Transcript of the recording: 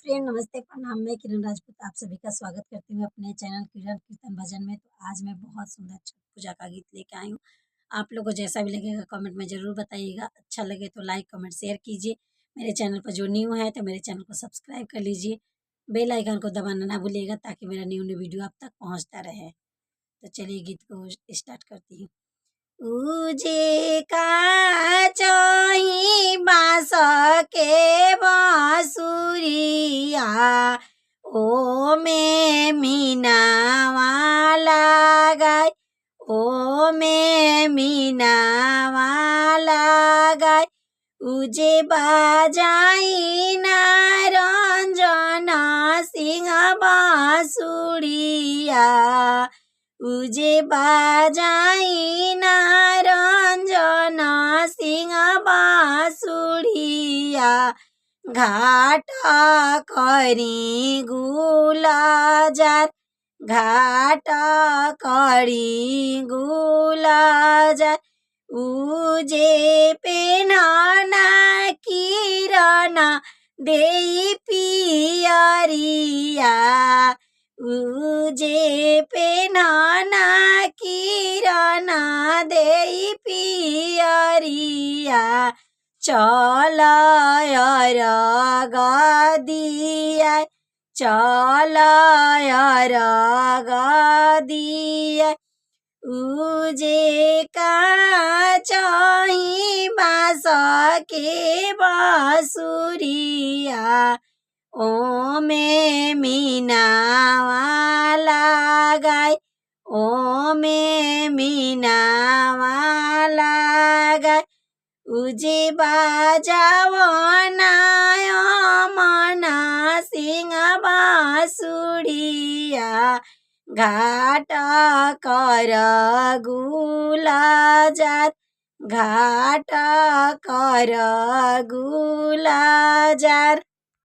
Friend, नमस्ते, प्रणाम। मैं किरण राजपूत आप सभी का स्वागत करती हूँ अपने चैनल किरण कीर्तन भजन में। तो आज मैं बहुत सुंदर छठ पूजा का गीत लेके आई हूँ। आप लोगों को जैसा भी लगेगा कमेंट में ज़रूर बताइएगा। अच्छा लगे तो लाइक कमेंट शेयर कीजिए। मेरे चैनल पर जो न्यू है तो मेरे चैनल को सब्सक्राइब कर लीजिए। बेल आइकन को दबाना ना भूलिएगा ताकि मेरा न्यू न्यू वीडियो आप तक पहुँचता रहे। तो चलिए गीत को स्टार्ट करती हूँ। उजे का चही बाँस के बाँसुरिया, ओमे मीनावा लगाई, ओमे मीनावा लगाई। उजे बाजाई ना रंजन सिंह बाँसुरिया, उजे बाजाई ना रंजन सिंह बाँसुरिया। घाट करी गुलाजार, घाट करी गुलाजार। उजे पेनना किरण देई पियरिया, उजे पेनना किरण देई पियरिया। चल गदिया, चल गदिया। उजे का चही बाँस के बाँसुरिया, ओमे मीनावा लगाई, ओमे मीनावा लगाई। उजे बाजावना मना सिंह बाँसुरिया, घाट कर गुलाजार, घाट कर गुलाजार।